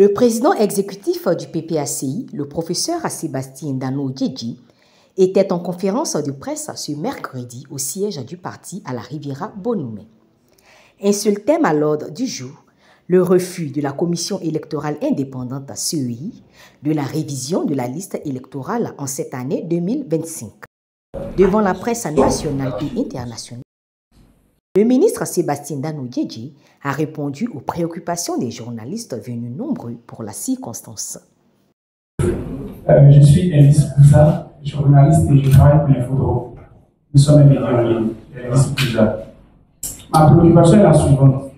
Le président exécutif du PPACI, le professeur Sébastien Dano Djedji, était en conférence de presse ce mercredi au siège du parti à la Riviera Bonhoumé. Un seul thème à l'ordre du jour, le refus de la commission électorale indépendante CEI de la révision de la liste électorale en cette année 2025. Devant la presse nationale et internationale, le ministre Sébastien Dano Djedji a répondu aux préoccupations des journalistes venus nombreux pour la circonstance. Je suis Elvis Pouza, journaliste et je travaille pour l'Infodrome. Nous sommes un média en ligne, Elvis Pouza. Ma préoccupation est la suivante.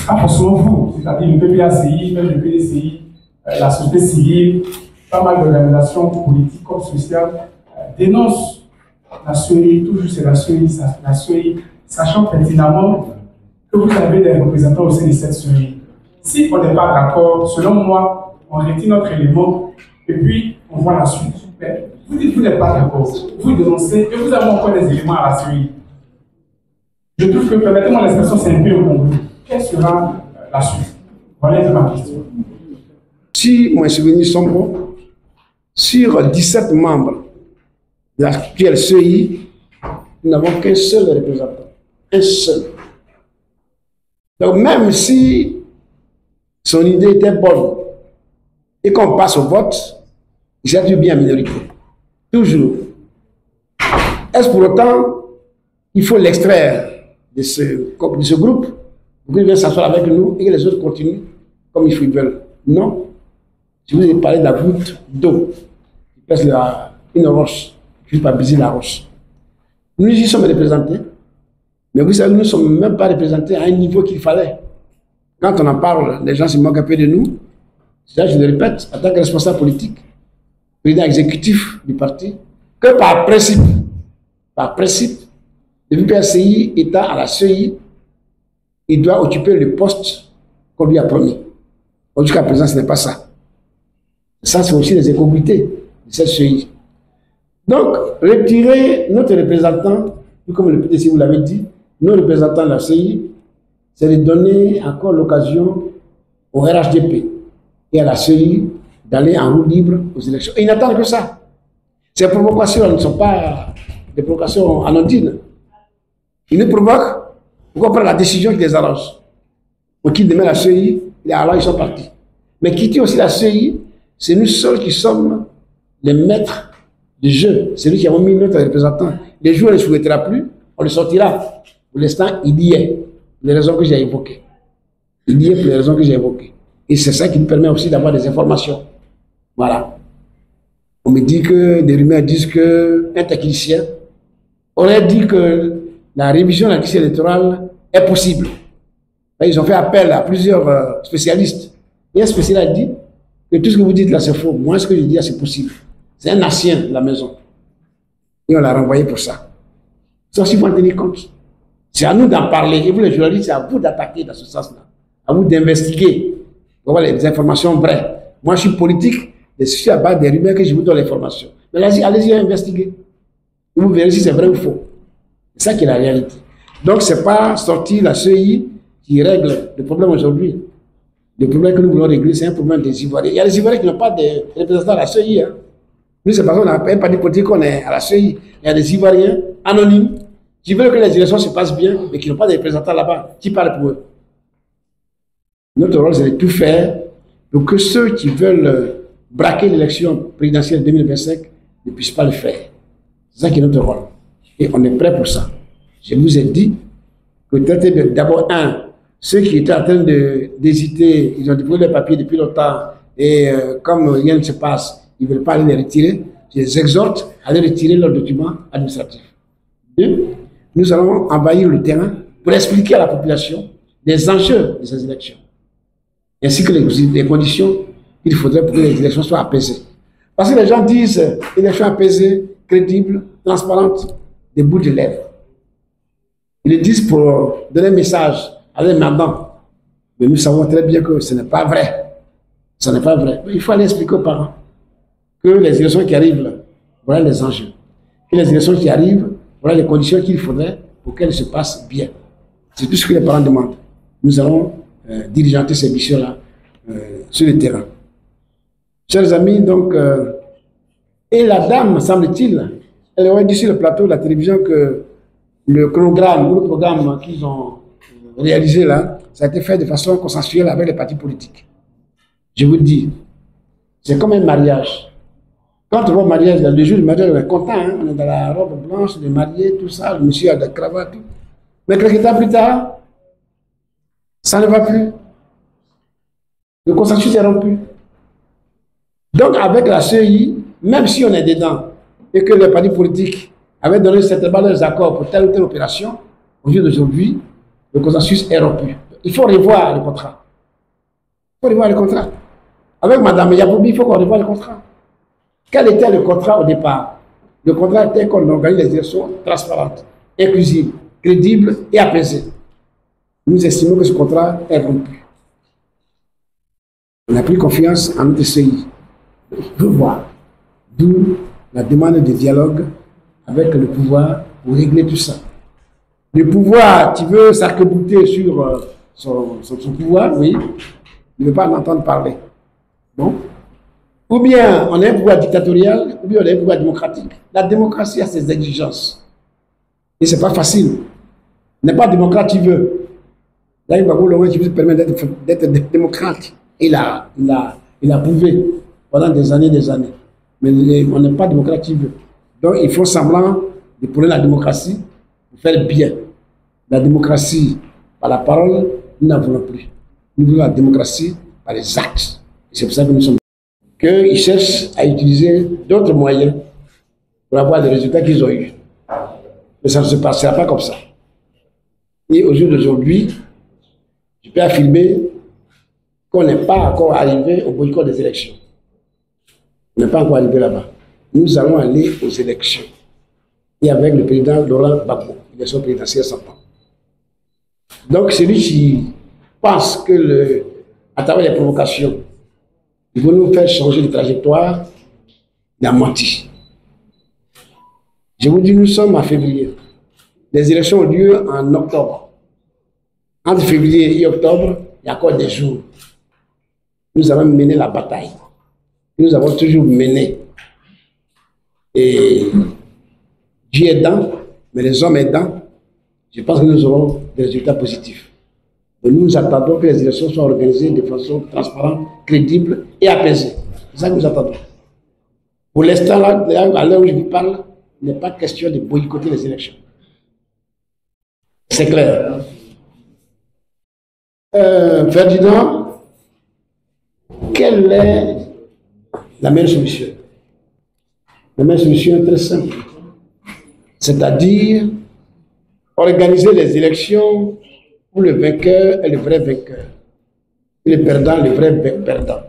Pas forcément vous, c'est-à-dire le PPACI, même le PDCI, la société civile, pas mal d'organisations politiques comme sociales dénoncent la CEI, toujours c'est la CEI, sachant pertinemment que vous avez des représentants au sein de cette CEI. Si on n'est pas d'accord, selon moi, on retire notre élément et puis on voit la suite. Mais vous dites que vous n'êtes pas d'accord, vous dénoncez et vous avez encore des éléments à la CEI. Je trouve que, permettez-moi l'expression, c'est un peu incongru. Quelle sera la suite? Voilà ma question. Si mes souvenirs sont bons, sur 17 membres de l'actuelle CEI, nous n'avons qu'un seul représentant. Un seul. Donc même si son idée était bonne et qu'on passe au vote, il s'est bien en minorité. Toujours. Est-ce pour autant qu'il faut l'extraire de ce groupe pour qu'il vienne s'asseoir avec nous et que les autres continuent comme ils veulent? Non. Je vous ai parlé de la goutte d'eau qui pèse une roche, qui ne pas briser la roche. Nous y sommes représentés, mais vous savez, nous ne sommes même pas représentés à un niveau qu'il fallait. Quand on en parle, les gens se moquent un peu de nous. Ça, je le répète, en tant que responsable politique, président exécutif du parti, que par principe, le PPACI étant à la CEI, il doit occuper le poste qu'on lui a promis. Jusqu'à présent, ce n'est pas ça. Ça, c'est aussi les incongruités de cette CEI. Donc, retirer notre représentant, comme le PDC vous l'avez dit, nos représentants de la CEI, c'est de donner encore l'occasion au RHDP et à la CEI d'aller en roue libre aux élections. Et ils n'attendent que ça. Ces provocations ne sont pas des provocations anodines. Ils nous provoquent pour qu'on prenne la décision qui les arrange. On quitte demain la CEI, et alors ils sont partis. Mais quitter aussi la CEI, c'est nous seuls qui sommes les maîtres du jeu. C'est nous qui avons mis notre représentant. Les jours, on ne le souhaitera plus, on le sortira. Pour l'instant, il y est, pour les raisons que j'ai évoquées. Il y est pour les raisons que j'ai évoquées. Et c'est ça qui nous permet aussi d'avoir des informations. Voilà. On me dit que, des rumeurs disent qu'un technicien aurait dit que la révision de la liste électorale est possible. Ils ont fait appel à plusieurs spécialistes. Et un spécialiste a dit que tout ce que vous dites là, c'est faux. Moi, ce que je dis là, c'est possible. C'est un ancien de la maison. Et on l'a renvoyé pour ça. Ça aussi, il faut en tenir compte. C'est à nous d'en parler. Et vous, les journalistes, c'est à vous d'attaquer dans ce sens-là. À vous d'investiguer pour avoir les informations vraies. Moi, je suis politique, et je suis à base des rumeurs que je vous donne l'information. Mais allez-y investiguer. Et vous verrez si c'est vrai ou faux. C'est ça qui est la réalité. Donc, ce n'est pas sortir la CEI qui règle le problème aujourd'hui. Le problème que nous voulons régler, c'est un problème des Ivoiriens. Il y a des Ivoiriens qui n'ont pas de représentants à la CEI. Hein. Nous, c'est parce qu'on n'a pas dit politique qu'on est à la CEI. Il y a des Ivoiriens anonymes qui veulent que les élections se passent bien, mais qui n'ont pas de représentants là-bas, qui parlent pour eux. Notre rôle, c'est de tout faire pour que ceux qui veulent braquer l'élection présidentielle 2025 ne puissent pas le faire. C'est ça qui est notre rôle. Et on est prêt pour ça. Je vous ai dit que peut-être d'abord, ceux qui étaient en train d'hésiter, ils ont déposé les papiers depuis longtemps, et comme rien ne se passe, ils ne veulent pas aller les retirer. Je les exhorte à aller retirer leurs documents administratifs. Deux, nous allons envahir le terrain pour expliquer à la population les enjeux de ces élections, ainsi que les conditions qu'il faudrait pour que les élections soient apaisées. Parce que les gens disent élections apaisées, crédibles, transparentes, des bouts de lèvres. Ils le disent pour donner un message à les mandants. Mais nous savons très bien que ce n'est pas vrai. Ce n'est pas vrai. Il faut aller expliquer aux parents que les élections qui arrivent, voilà les enjeux. Que les élections qui arrivent, voilà les conditions qu'il faudrait pour qu'elles se passent bien. C'est tout ce que les parents demandent. Nous allons diligenter ces missions-là sur le terrain. Chers amis, donc, et la dame, semble-t-il, elle aurait dit sur le plateau de la télévision que le chronogramme ou le programme qu'ils ont réalisé là, ça a été fait de façon consensuelle avec les partis politiques. Je vous dis, c'est comme un mariage. Quand on va au mariage, le jour du mariage, on est content, hein? On est dans la robe blanche, le marié, tout ça, le monsieur a la cravate, tout. Mais quelques temps plus tard, ça ne va plus. Le consensus est rompu. Donc, avec la CEI, même si on est dedans et que les partis politiques avaient donné certainement leurs accords pour telle ou telle opération, au jour d'aujourd'hui, le consensus est rompu. Il faut revoir le contrat. Il faut revoir le contrat. Avec Mme Yaboubi, il faut qu'on revoie le contrat. Quel était le contrat au départ? Le contrat était qu'on organise les élections transparentes, inclusives, crédibles et apaisées. Nous estimons que ce contrat est rompu. On n'a plus confiance en notre CI. Il faut voir. D'où la demande de dialogue avec le pouvoir pour régler tout ça. Le pouvoir qui veut s'arc-bouter sur son pouvoir, oui, ne veut pas en entendre parler. Bon. Ou bien on a un pouvoir dictatorial, ou bien on a un pouvoir démocratique. La démocratie a ses exigences. Et ce n'est pas facile. Il n'est pas démocrate qui veut. Là, il va vous le qui vous permet d'être démocrate. Il a prouvé pendant des années. Mais on n'est pas démocrate qui veut. Donc, il faut semblant de prôner la démocratie pour faire bien. La démocratie par la parole, nous n'en voulons plus. Nous voulons la démocratie par les actes. C'est pour ça que nous sommes. Qu'ils cherchent à utiliser d'autres moyens pour avoir les résultats qu'ils ont eus. Mais ça ne se passera pas comme ça. Et au jour d'aujourd'hui, je peux affirmer qu'on n'est pas encore arrivé au boycott des élections. On n'est pas encore arrivé là-bas. Nous allons aller aux élections. Et avec le président Laurent Gbagbo, l'élection présidentielle s'entend. Donc celui qui pense que, à travers les provocations, il veut nous faire changer de trajectoire, il a menti. Je vous dis, nous sommes en février. Les élections ont lieu en octobre. Entre février et octobre, il y a encore des jours. Nous avons mené la bataille. Nous avons toujours mené. Et Dieu aidant, mais les hommes aidant, je pense que nous aurons des résultats positifs. Et nous attendons que les élections soient organisées de façon transparente, crédible et apaisée. C'est ça que nous attendons. Pour l'instant, là, à l'heure où je vous parle, il n'est pas question de boycotter les élections. C'est clair. Ferdinand, quelle est la meilleure solution? La meilleure solution est très simple. C'est-à-dire organiser les élections où le vainqueur est le vrai vainqueur et le perdant le vrai perdant.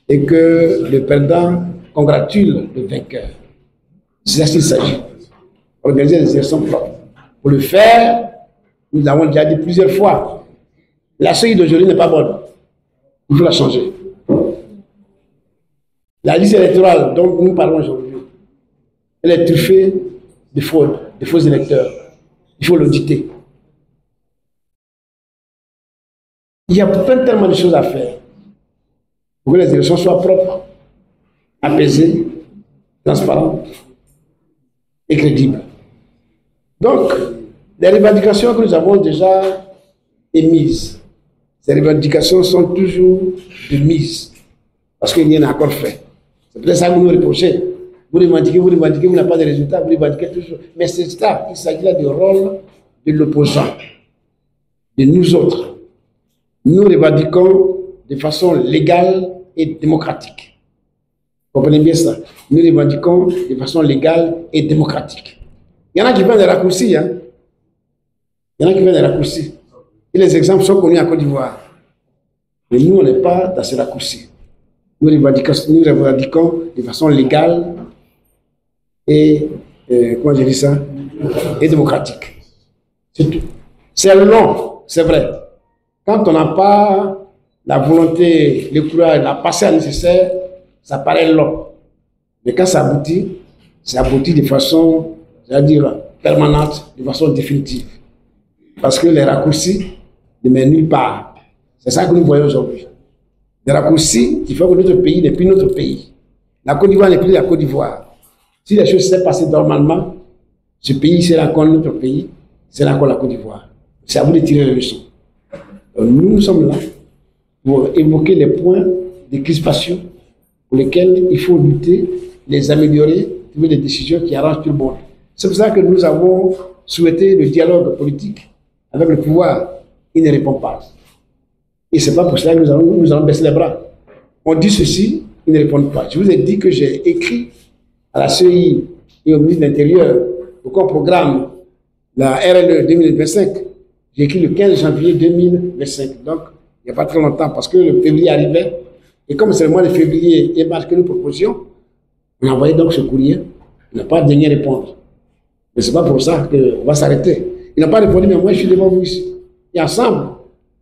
Et que le perdant congratule le vainqueur. C'est ça qu'il s'agit. Organiser les élections propres. Pour le faire, nous avons déjà dit plusieurs fois, la CEI d'aujourd'hui n'est pas bonne. Il faut la changer. La liste électorale dont nous parlons aujourd'hui, elle est truffée de fraude, de faux électeurs. Il faut l'auditer. Il y a tellement de choses à faire pour que les élections soient propres, apaisées, transparentes et crédibles. Donc, les revendications que nous avons déjà émises, ces revendications sont toujours de mise, parce qu'il n'y en a encore fait. C'est peut-être ça que vous nous reprochez. Vous revendiquez, vous n'avez pas de résultats, vous revendiquez toujours. Mais c'est ça, il s'agit là du rôle de l'opposant, de nous autres. Nous revendiquons de façon légale et démocratique. Vous comprenez bien ça? Nous revendiquons de façon légale et démocratique. Il y en a qui viennent des raccourcis, hein? Il y en a qui viennent des raccourcis. Et les exemples sont connus en Côte d'Ivoire. Mais nous, on n'est pas dans ces raccourcis. Nous revendiquons de façon légale et, comment je dis ça, et démocratique. C'est tout. C'est long, c'est vrai. Quand on n'a pas la volonté, le courage, la patience nécessaire, ça paraît long. Mais quand ça aboutit de façon, c'est-à-dire permanente, de façon définitive. Parce que les raccourcis ne mènent nulle part. C'est ça que nous voyons aujourd'hui. des raccourcis qui font que notre pays n'est plus notre pays. La Côte d'Ivoire n'est plus la Côte d'Ivoire. Si les choses s'étaient passées normalement, ce pays serait encore notre pays, c'est encore la Côte d'Ivoire. C'est à vous de tirer les leçons. Donc, nous sommes là pour évoquer les points de crispation pour lesquels il faut lutter, les améliorer, trouver des décisions qui arrangent tout le monde. C'est pour ça que nous avons souhaité le dialogue politique avec le pouvoir. Il ne répond pas. Et ce n'est pas pour cela que nous allons baisser les bras. On dit ceci, ils ne répondent pas. Je vous ai dit que j'ai écrit à la CEI et au ministre de l'Intérieur pour qu'on programme la RLE 2025. J'ai écrit le 15 janvier 2025. Donc, il n'y a pas très longtemps parce que le février arrivait. Et comme c'est le mois de février et mars que nous proposions, on a envoyé donc ce courrier. Il n'a pas daigné répondre. Mais ce n'est pas pour ça qu'on va s'arrêter. Il n'a pas répondu, mais moi je suis devant vous ici. Et ensemble,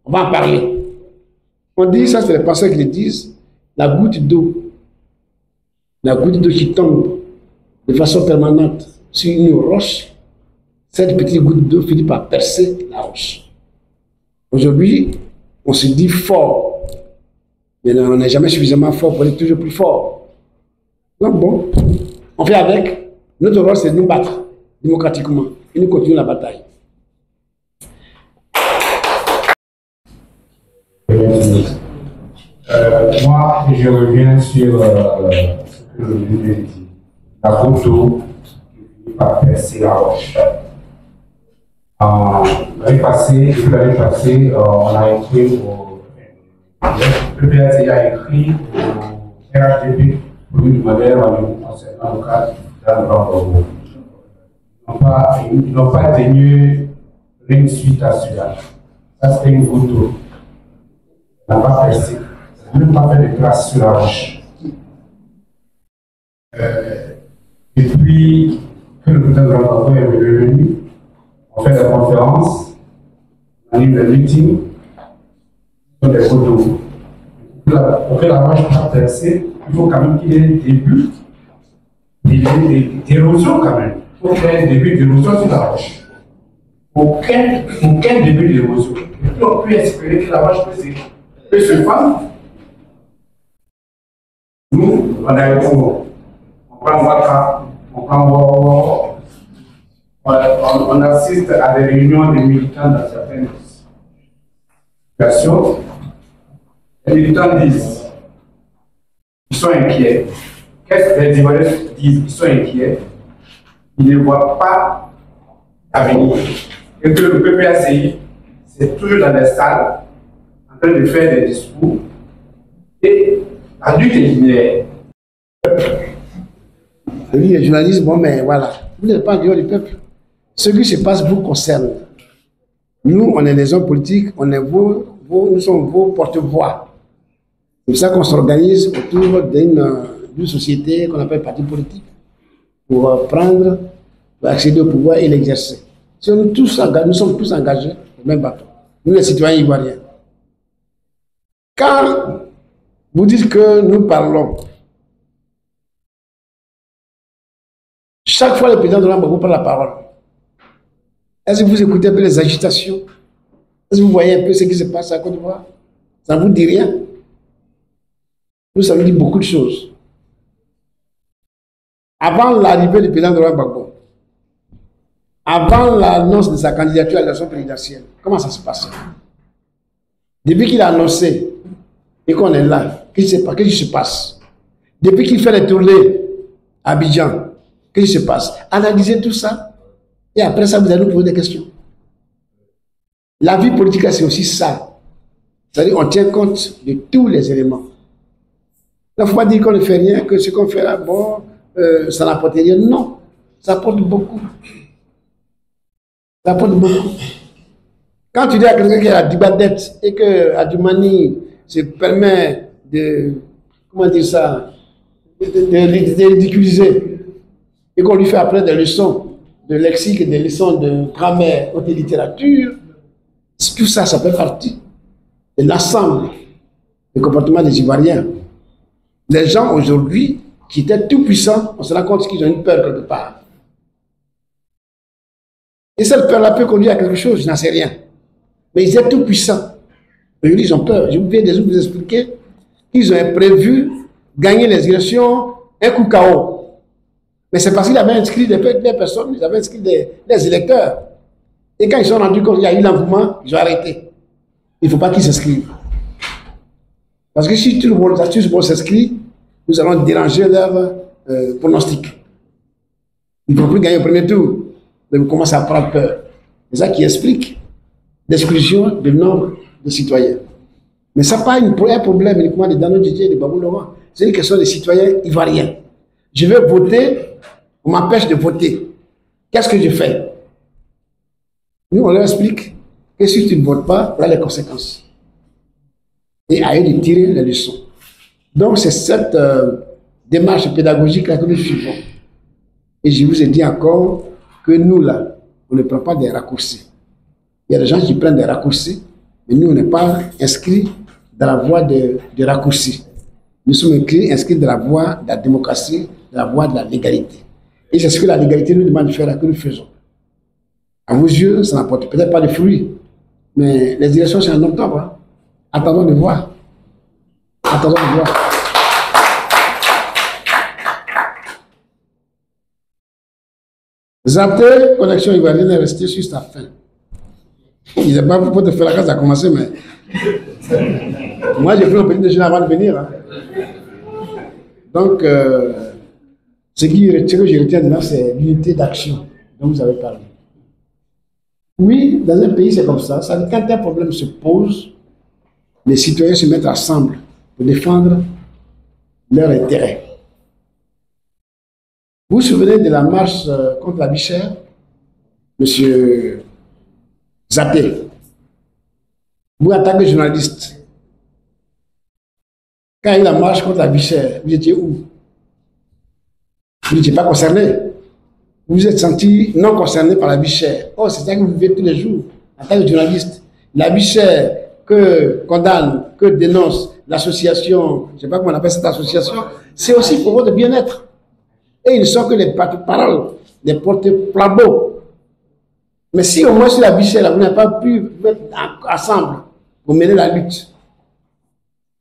on va en parler. On dit, ça c'est les pasteurs qui le disent, la goutte d'eau qui tombe de façon permanente sur une roche, cette petite goutte d'eau finit par percer la roche. Aujourd'hui, on se dit fort, mais on n'est jamais suffisamment fort pour être toujours plus fort. Donc bon, on fait avec. Notre rôle c'est de nous battre démocratiquement et nous continuons la bataille. Moi, je reviens sur ce que le ministre dit. La goutte d'eau qui finit par percer la roche. L'année passée, on a écrit le PAC a écrit au RHDP pour lui demander concernant le cas dans ils n'ont pas daigné une suite à cela. Ça, c'était une goutte d'eau. On n'a pas percé. On n'a même pas fait de traces sur la roche. Et puis, que le président de l'entreprise est revenu, on fait la conférence, on anime le meeting, sur des gouttes d'eau. Pour que la roche soit percée, il faut quand même qu'il y ait un début d'érosion quand même. Il faut qu'il y ait un début d'érosion sur la roche. Aucun début d'érosion. Et puis on peut espérer que la roche peut se faire. Nous, on a eu on prend Waka, on prend on assiste à des réunions de militants dans certaines situations. Les militants disent, ils sont inquiets. Qu'est-ce que les Ivoiriens disent? Ils sont inquiets. Ils ne voient pas l'avenir. Et que le PPACI, c'est toujours dans les salles, en train de faire des discours. Et la nuit des lumières. Oui, les journalistes, bon, mais voilà. Vous n'êtes pas en dehors du peuple. Ce qui se passe vous concerne. Nous, on est des hommes politiques, on est nous sommes vos porte-voix. C'est pour ça qu'on s'organise autour d'une société qu'on appelle parti politique pour accéder au pouvoir et l'exercer. Nous sommes tous engagés au même bateau. Nous, les citoyens ivoiriens. Quand vous dites que nous parlons, chaque fois le président de l'Ambassade prend la parole, est-ce que vous écoutez un peu les agitations? Est-ce que vous voyez un peu ce qui se passe à Côte d'Ivoire? Ça ne vous dit rien? Nous, ça nous dit beaucoup de choses. Avant l'arrivée du président de l'Ambassade, avant l'annonce de sa candidature à l'élection présidentielle, comment ça se passait? Depuis qu'il a annoncé et qu'on est là, qu'est-ce qui se passe? Depuis qu'il fait les tournées à Abidjan, qu'est-ce qui se passe? Analysez tout ça et après ça, vous allez nous poser des questions. La vie politique, c'est aussi ça. C'est-à-dire qu'on tient compte de tous les éléments. Il ne faut pas dire qu'on ne fait rien, que ce qu'on fait là, bon, ça n'apporte rien. Non, ça apporte beaucoup. Ça apporte beaucoup. Quand tu dis à quelqu'un qui a la dibadette et que Adjoumani se permet de, comment dire ça, de ridiculiser et qu'on lui fait après des leçons de lexique, des leçons de grammaire ou de littérature, tout ça, ça fait partie de l'ensemble des comportements des Ivoiriens. Les gens aujourd'hui qui étaient tout puissants, on se rend compte qu'ils ont une peur quelque part. Et cette peur-là peut conduire à quelque chose, je n'en sais rien. Mais ils étaient tout puissants. Aujourd'hui, ils ont peur. Je viens de vous expliquer qu'ils ont prévu gagner les élections un coup KO. Mais c'est parce qu'ils avaient inscrit des personnes, ils avaient inscrit des électeurs. Et quand ils se sont rendus compte qu'il y a eu l'engouement, ils ont arrêté. Il ne faut pas qu'ils s'inscrivent. Parce que si tout le monde s'inscrit, nous allons déranger leur pronostic. Ils ne vont plus gagner au premier tour. Mais vous commencez à prendre peur. C'est ça qui explique l'exclusion du nombre de citoyens. Mais ça n'est pas un problème uniquement de Dano Djidji et de Babou Laurent. C'est une question des citoyens ivoiriens. Je veux voter, on m'empêche de voter. Qu'est-ce que je fais? Nous, on leur explique que si tu ne votes pas, voilà les conséquences. Et à eux de tirer les leçons. Donc, c'est cette démarche pédagogique-là que nous suivons. Et je vous ai dit encore que nous, là, on ne prend pas des raccourcis. Il y a des gens qui prennent des raccourcis, mais nous, on n'est pas inscrits dans la voie des raccourcis. Nous sommes inscrits dans la voie de la démocratie, dans la voie de la légalité. Et c'est ce que la légalité nous demande de faire, que nous faisons. À vos yeux, ça n'apporte peut-être pas de fruits, mais les élections, c'est en octobre. Hein. Attendons de voir. Attendons de voir. Zapté, connexion ivoirienne est restée sur sa fin. Il n'est pas pour te faire la case à commencer, mais moi j'ai fait un petit déjeuner avant de venir. Hein. Donc, ce que je retiens de là, c'est l'unité d'action dont vous avez parlé. Oui, dans un pays, c'est comme ça. Ça veut dire quand un problème se pose, les citoyens se mettent ensemble pour défendre leurs intérêts. Vous vous souvenez de la marche contre la vie chère, M. Zapté? Vous, en tant que journaliste, quand il y a eu la marche contre la vie chère, vous étiez où? Vous n'étiez pas concerné. Vous vous êtes senti non concerné par la vie chère. Oh, c'est ça que vous vivez tous les jours, en tant que journaliste. La vie chère que condamne, que dénonce l'association, je ne sais pas comment on appelle cette association, c'est aussi pour votre bien-être. Et ils ne sont que les porte-paroles, les porte-flambeaux. Mais si au moins sur la vie chère, vous n'avez pas pu vous mettre ensemble pour mener la lutte,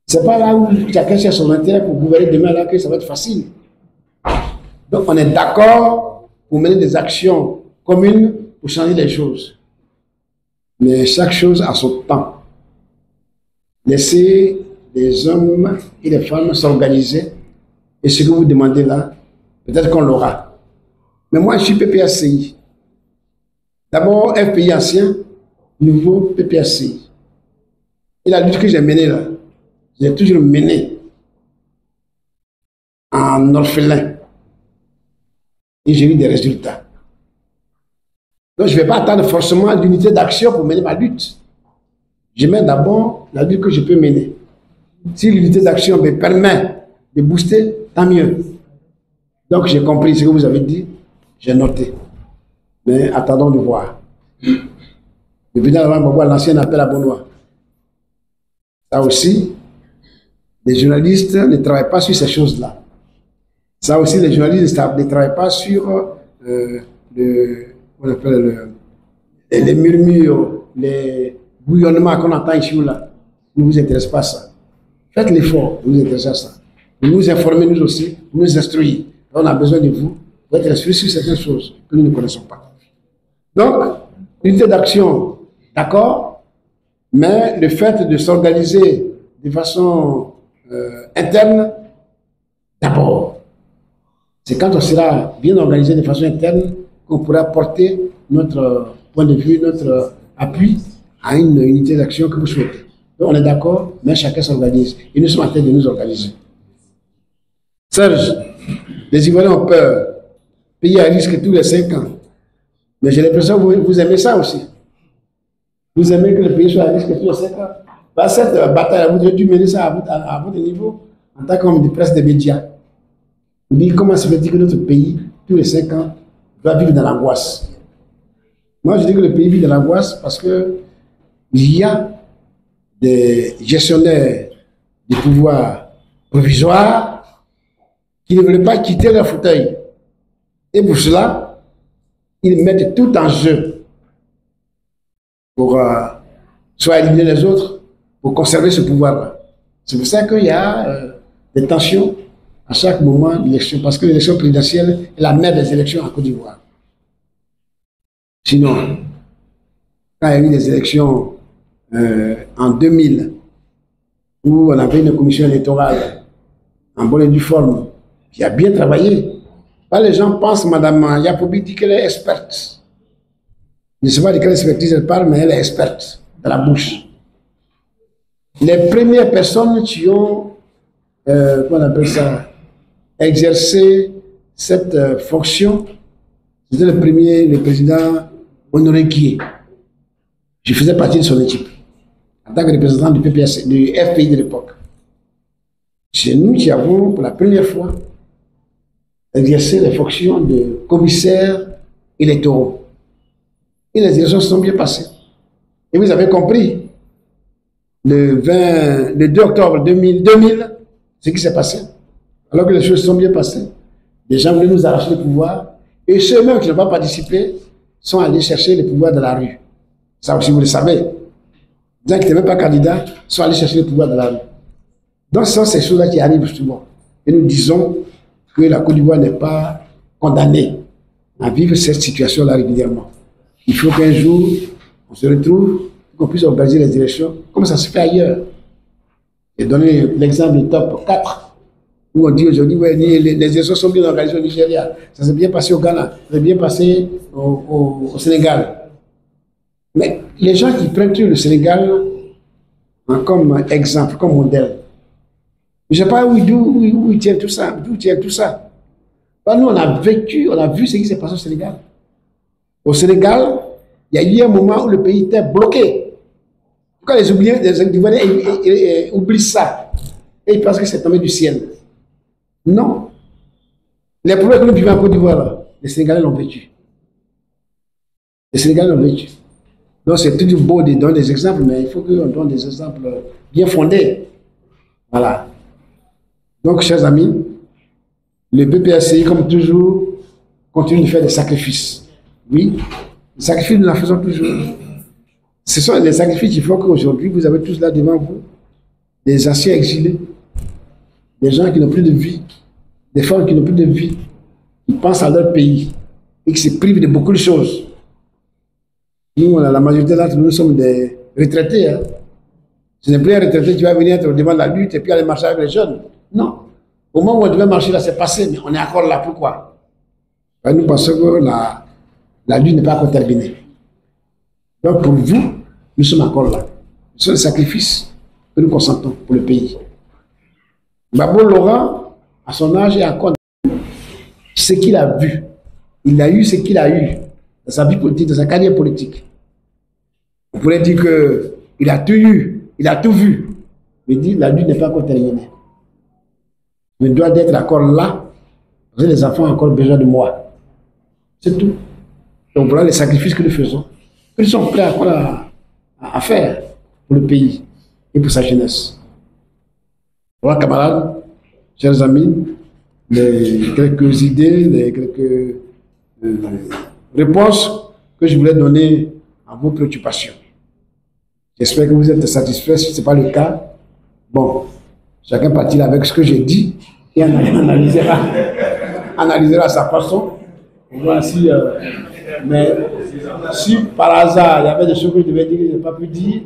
ce n'est pas là où chacun cherche son intérêt pour gouverner demain là que ça va être facile. Donc on est d'accord pour mener des actions communes pour changer les choses. Mais chaque chose a son temps. Laissez les hommes et les femmes s'organiser. Et ce que vous demandez là, peut-être qu'on l'aura. Mais moi, je suis PPACI. D'abord, un pays ancien, nouveau PPACI. Et la lutte que j'ai menée là, j'ai toujours menée en orphelin. Et j'ai eu des résultats. Donc, je ne vais pas attendre forcément l'unité d'action pour mener ma lutte. Je mets d'abord la lutte que je peux mener. Si l'unité d'action me permet de booster, tant mieux. Donc, j'ai compris ce que vous avez dit, j'ai noté. Mais attendons de voir. Le président Laurent l'ancien appel à Benoît. Ça aussi, les journalistes ne travaillent pas sur ces choses-là. Ça aussi, les journalistes ne travaillent pas sur les murmures, les bouillonnements qu'on entend ici ou là. Ne vous intéresse pas à ça. Faites l'effort de vous intéresser à ça. Vous nous informez, nous aussi, vous nous instruire. On a besoin de vous pour être instruits sur certaines choses que nous ne connaissons pas. Donc, unité d'action, d'accord, mais le fait de s'organiser de façon interne, d'abord, c'est quand on sera bien organisé de façon interne qu'on pourra porter notre point de vue, notre appui à une unité d'action que vous souhaitez. Donc, on est d'accord, mais chacun s'organise. Et nous sommes en train de nous organiser. Serge, les Ivoiriens ont peur. Pays à risque tous les 5 ans. Mais j'ai l'impression que vous aimez ça aussi. Vous aimez que le pays soit à risque tous les 5 ans. Bah, cette bataille, vous avez dû mener ça à votre niveau, en tant qu'homme de presse des médias. Vous dites comment ça veut dire que notre pays, tous les 5 ans, doit vivre dans l'angoisse. Moi, je dis que le pays vit dans l'angoisse parce qu'il y a des gestionnaires du pouvoir provisoire qui ne veulent pas quitter leur fauteuil. Et pour cela, ils mettent tout en jeu pour soit éliminer les autres, pour conserver ce pouvoir-là. C'est pour ça qu'il y a des tensions à chaque moment d'élection, parce que l'élection présidentielle est la mère des élections en Côte d'Ivoire. Sinon, quand il y a eu des élections en 2000, où on avait une commission électorale en bonne et due forme, qui a bien travaillé, les gens pensent, Madame Yacoubi dit qu'elle est experte. Je ne sais pas de quelle expertise elle parle, mais elle est experte dans la bouche. Les premières personnes qui ont, comment on appelle ça, exercé cette fonction, c'était le président Honoré Guié. Je faisais partie de son équipe, en tant que représentant du PPS, du FPI de l'époque. C'est nous qui avons, pour la première fois, exercé les fonctions de commissaire électoraux. Et les élections se sont bien passées. Et vous avez compris, le 2 octobre 2000, ce qui s'est passé. Alors que les choses sont bien passées, les gens voulaient nous arracher le pouvoir. Et ceux-mêmes qui n'ont pas participé sont allés chercher le pouvoir dans la rue. Ça aussi, vous le savez. Les gens qui n'étaient même pas candidats sont allés chercher le pouvoir dans la rue. Donc, ce sont ces choses-là qui arrivent souvent. Et nous disons que la Côte d'Ivoire n'est pas condamnée à vivre cette situation-là régulièrement. Il faut qu'un jour, on se retrouve, qu'on puisse organiser les élections comme ça se fait ailleurs. J'ai donné l'exemple du top 4, où on dit aujourd'hui, ouais, les élections sont bien organisées au Nigeria, ça s'est bien passé au Ghana, ça s'est bien passé au Sénégal. Mais les gens qui prennent le Sénégal comme exemple, comme modèle, je ne sais pas où ils tiennent tout ça, d'où ils tiennent tout ça. Nous, on a vécu, on a vu ce qui s'est passé au Sénégal. Au Sénégal, il y a eu un moment où le pays était bloqué. Quand les Ivoiriens oublient ça, et ils pensent que c'est tombé du ciel. Non. Les problèmes que nous vivons en Côte d'Ivoire, les Sénégalais l'ont vécu. Les Sénégalais l'ont vécu. Donc c'est tout beau de donner des exemples, mais il faut qu'on donne des exemples bien fondés. Voilà. Donc, chers amis, le PPACI, comme toujours, continue de faire des sacrifices. Oui, les sacrifices, nous en faisons toujours. Ce sont les sacrifices qui font qu'aujourd'hui, vous avez tous là devant vous des anciens exilés, des gens qui n'ont plus de vie, des femmes qui n'ont plus de vie, qui pensent à leur pays et qui se privent de beaucoup de choses. Nous, la majorité d'entre nous sommes des retraités. Hein. Ce n'est plus un retraité qui va venir devant la lutte et puis aller marcher avec les jeunes. Non. Au moment où on devait marcher, là, c'est passé, mais on est encore là. Pourquoi? Nous pensons que la lutte n'est pas encore terminée. Donc, pour vous, nous sommes encore là. Ce sont les sacrifices que nous consentons pour le pays. Gbagbo Laurent, à son âge, est encore ce qu'il a vu. Il a eu ce qu'il a eu dans sa vie politique, dans sa carrière politique. On pourrait dire qu'il a tout eu, il a tout vu. Mais il dit la lutte n'est pas encore terminée. Je dois être encore là, parce que les enfants ont encore besoin de moi. C'est tout. Donc voilà les sacrifices que nous faisons. Que nous sommes prêts à faire pour le pays et pour sa jeunesse. Voilà, camarades, chers amis, les quelques idées, les quelques réponses que je voulais donner à vos préoccupations. J'espère que vous êtes satisfaits. Si ce n'est pas le cas, bon, chacun partira avec ce que j'ai dit et analysera à sa façon. Voilà, mais si par hasard il y avait des choses que je devais dire que je n'ai pas pu dire,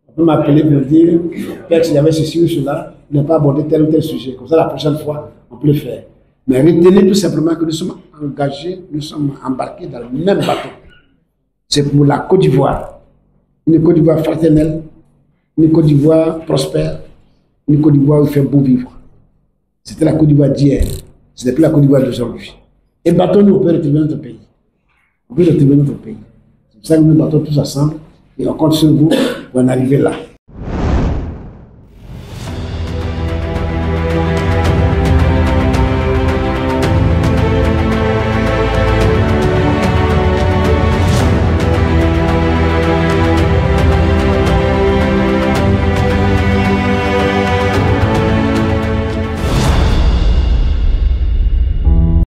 on peut m'appeler pour me dire peut-être qu'il y avait ceci ou cela, il n'a pas abordé tel ou tel sujet. Comme ça, la prochaine fois, on peut le faire. Mais retenez tout simplement que nous sommes engagés, nous sommes embarqués dans le même bateau. C'est pour la Côte d'Ivoire. Une Côte d'Ivoire fraternelle, une Côte d'Ivoire prospère, une Côte d'Ivoire où il fait beau vivre. C'était la Côte d'Ivoire d'hier, ce n'est plus la Côte d'Ivoire d'aujourd'hui. Et battons-nous, on peut retrouver notre pays. On peut retrouver notre pays. C'est pour ça que nous battons tous ensemble et on compte sur vous pour en arriver là.